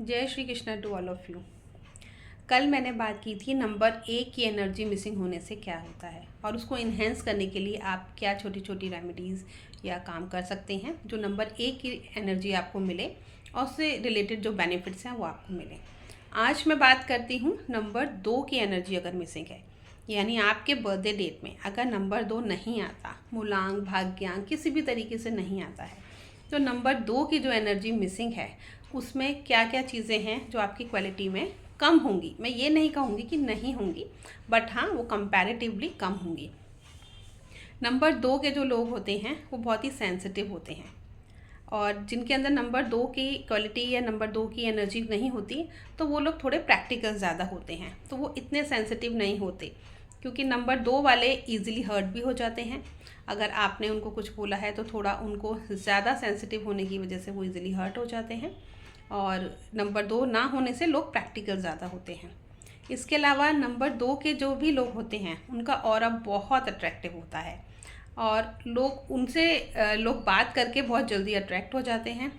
जय Shri Krishna to all of you. कल मैंने बात की थी नंबर 1 की एनर्जी मिसिंग होने से क्या होता है और उसको इन्हेंस करने के लिए आप क्या छोटी छोटी रेमेडीज़ या काम कर सकते हैं जो नंबर 1 की एनर्जी आपको मिले और उससे रिलेटेड जो बेनिफिट्स हैं वो आपको मिले। आज मैं बात करती हूँ नंबर 2 की एनर्जी अगर मिसिंग है, यानी आपके बर्थडे डेट में अगर नंबर 2 नहीं आता, मूलांक भाग्यांक किसी भी तरीके से नहीं आता है, तो नंबर 2 की जो एनर्जी मिसिंग है उसमें क्या क्या चीज़ें हैं जो आपकी क्वालिटी में कम होंगी। मैं ये नहीं कहूँगी कि नहीं होंगी, बट हाँ वो कंपैरेटिवली कम होंगी। नंबर 2 के जो लोग होते हैं वो बहुत ही सेंसिटिव होते हैं और जिनके अंदर नंबर 2 की क्वालिटी या नंबर 2 की एनर्जी नहीं होती तो वो लोग थोड़े प्रैक्टिकल ज़्यादा होते हैं, तो वो इतने सेंसिटिव नहीं होते क्योंकि नंबर 2 वाले ईजिली हर्ट भी हो जाते हैं। अगर आपने उनको कुछ बोला है तो थोड़ा उनको ज़्यादा सेंसिटिव होने की वजह से वो ईजिली हर्ट हो जाते हैं और नंबर 2 ना होने से लोग प्रैक्टिकल ज़्यादा होते हैं। इसके अलावा नंबर 2 के जो भी लोग होते हैं उनका ऑरा बहुत अट्रैक्टिव होता है और लोग बात करके बहुत जल्दी अट्रैक्ट हो जाते हैं।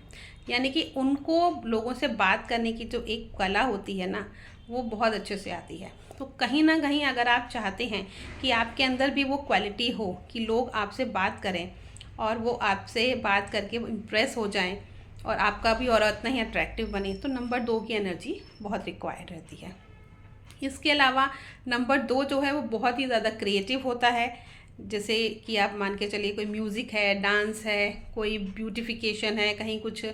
यानी कि उनको लोगों से बात करने की जो एक कला होती है ना, वो बहुत अच्छे से आती है। तो कहीं ना कहीं अगर आप चाहते हैं कि आपके अंदर भी वो क्वालिटी हो कि लोग आपसे बात करें और वो आपसे बात करके इम्प्रेस हो जाएं और आपका भी और उतना ही अट्रैक्टिव बने, तो नंबर 2 की एनर्जी बहुत रिक्वायर्ड रहती है। इसके अलावा नंबर 2 जो है वो बहुत ही ज़्यादा क्रिएटिव होता है। जैसे कि आप मान के चलिए कोई म्यूज़िक है, डांस है, कोई ब्यूटिफिकेशन है, कहीं कुछ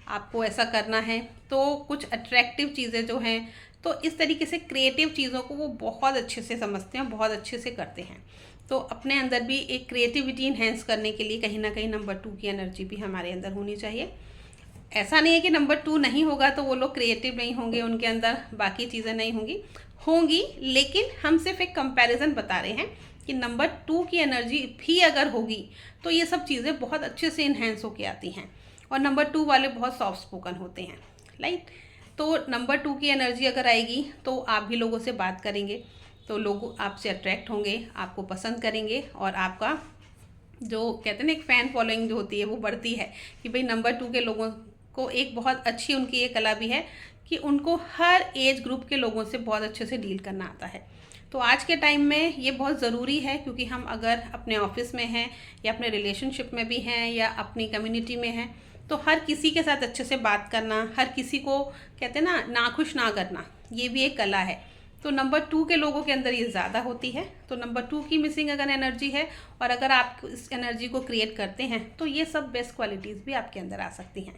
आपको ऐसा करना है तो कुछ अट्रैक्टिव चीज़ें जो हैं, तो इस तरीके से क्रिएटिव चीज़ों को वो बहुत अच्छे से समझते हैं, बहुत अच्छे से करते हैं। तो अपने अंदर भी एक क्रिएटिविटी इन्हेंस करने के लिए कहीं ना कहीं नंबर 2 की एनर्जी भी हमारे अंदर होनी चाहिए। ऐसा नहीं है कि नंबर 2 नहीं होगा तो वो लोग क्रिएटिव नहीं होंगे, उनके अंदर बाकी चीज़ें नहीं होंगी, लेकिन हम सिर्फ एक कंपैरिजन बता रहे हैं कि नंबर 2 की एनर्जी भी अगर होगी तो ये सब चीज़ें बहुत अच्छे से इन्हेंस होके आती हैं और नंबर 2 वाले बहुत सॉफ्ट स्पोकन होते हैं, राइट। तो नंबर 2 की एनर्जी अगर आएगी तो आप भी लोगों से बात करेंगे तो लोग आपसे अट्रैक्ट होंगे, आपको पसंद करेंगे और आपका जो कहते हैं ना एक फ़ैन फॉलोइंग जो होती है वो बढ़ती है कि भाई नंबर 2 के लोगों को एक बहुत अच्छी उनकी ये कला भी है कि उनको हर एज ग्रुप के लोगों से बहुत अच्छे से डील करना आता है। तो आज के टाइम में ये बहुत ज़रूरी है क्योंकि हम अगर अपने ऑफिस में हैं या अपने रिलेशनशिप में भी हैं या अपनी कम्युनिटी में हैं तो हर किसी के साथ अच्छे से बात करना, हर किसी को कहते हैं ना नाखुश ना करना, ये भी एक कला है। तो नंबर 2 के लोगों के अंदर ये ज़्यादा होती है। तो नंबर 2 की मिसिंग अगर एनर्जी है और अगर आप इस एनर्जी को क्रिएट करते हैं तो ये सब बेस्ट क्वालिटीज़ भी आपके अंदर आ सकती हैं।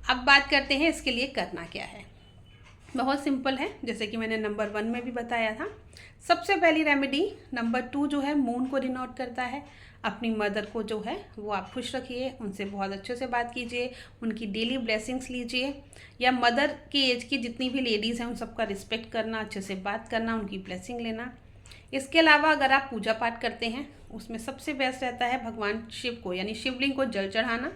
अब बात करते हैं इसके लिए करना क्या है। बहुत सिंपल है, जैसे कि मैंने नंबर 1 में भी बताया था। सबसे पहली रेमेडी, नंबर 2 जो है मून को डिनोट करता है। अपनी मदर को जो है वो आप खुश रखिए, उनसे बहुत अच्छे से बात कीजिए, उनकी डेली ब्लेसिंग्स लीजिए, या मदर की एज की जितनी भी लेडीज़ हैं उन सबका रिस्पेक्ट करना, अच्छे से बात करना, उनकी ब्लेसिंग लेना। इसके अलावा अगर आप पूजा पाठ करते हैं उसमें सबसे बेस्ट रहता है भगवान शिव को यानी शिवलिंग को जल चढ़ाना।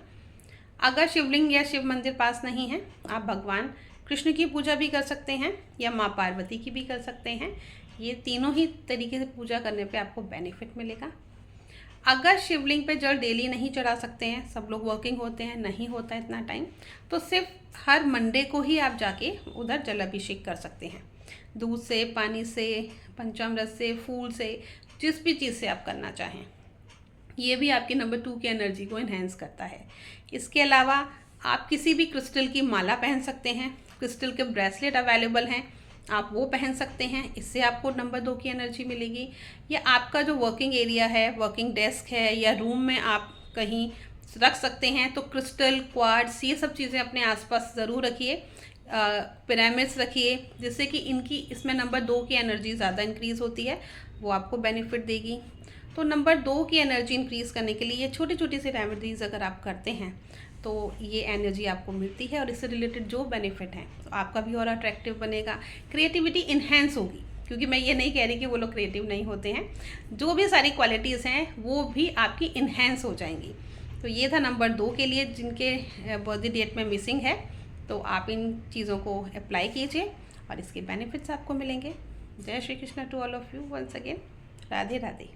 अगर शिवलिंग या शिव मंदिर पास नहीं है, आप भगवान कृष्ण की पूजा भी कर सकते हैं या माँ पार्वती की भी कर सकते हैं। ये तीनों ही तरीके से पूजा करने पे आपको बेनिफिट मिलेगा। अगर शिवलिंग पे जल डेली नहीं चढ़ा सकते हैं, सब लोग वर्किंग होते हैं, नहीं होता है इतना टाइम, तो सिर्फ हर मंडे को ही आप जाके उधर जल अभिषेक कर सकते हैं। दूध से, पानी से, पंचामृत से, फूल से, जिस भी चीज़ से आप करना चाहें। ये भी आपकी नंबर 2 की एनर्जी को इन्हेंस करता है। इसके अलावा आप किसी भी क्रिस्टल की माला पहन सकते हैं, क्रिस्टल के ब्रेसलेट अवेलेबल हैं, आप वो पहन सकते हैं, इससे आपको नंबर 2 की एनर्जी मिलेगी। या आपका जो वर्किंग एरिया है, वर्किंग डेस्क है या रूम में आप कहीं रख सकते हैं, तो क्रिस्टल, क्वार्ट्स, ये सब चीज़ें अपने आसपास ज़रूर रखिए। पिरामिड्स रखिए, जिससे कि इनकी इसमें नंबर 2 की एनर्जी ज़्यादा इंक्रीज़ होती है, वो आपको बेनिफिट देगी। तो नंबर 2 की एनर्जी इंक्रीज़ करने के लिए ये छोटी छोटी सी रेमेडीज़ अगर आप करते हैं तो ये एनर्जी आपको मिलती है और इससे रिलेटेड जो बेनिफिट हैं तो आपका भी और अट्रैक्टिव बनेगा, क्रिएटिविटी इन्हेंस होगी। क्योंकि मैं ये नहीं कह रही कि वो लोग क्रिएटिव नहीं होते हैं, जो भी सारी क्वालिटीज़ हैं वो भी आपकी इन्हेंस हो जाएंगी। तो ये था नंबर 2 के लिए जिनके बर्थडे डेट में मिसिंग है। तो आप इन चीज़ों को अप्लाई कीजिए और इसके बेनिफिट्स आपको मिलेंगे। Jai Shri Krishna to all of you once again. Radhe Radhe.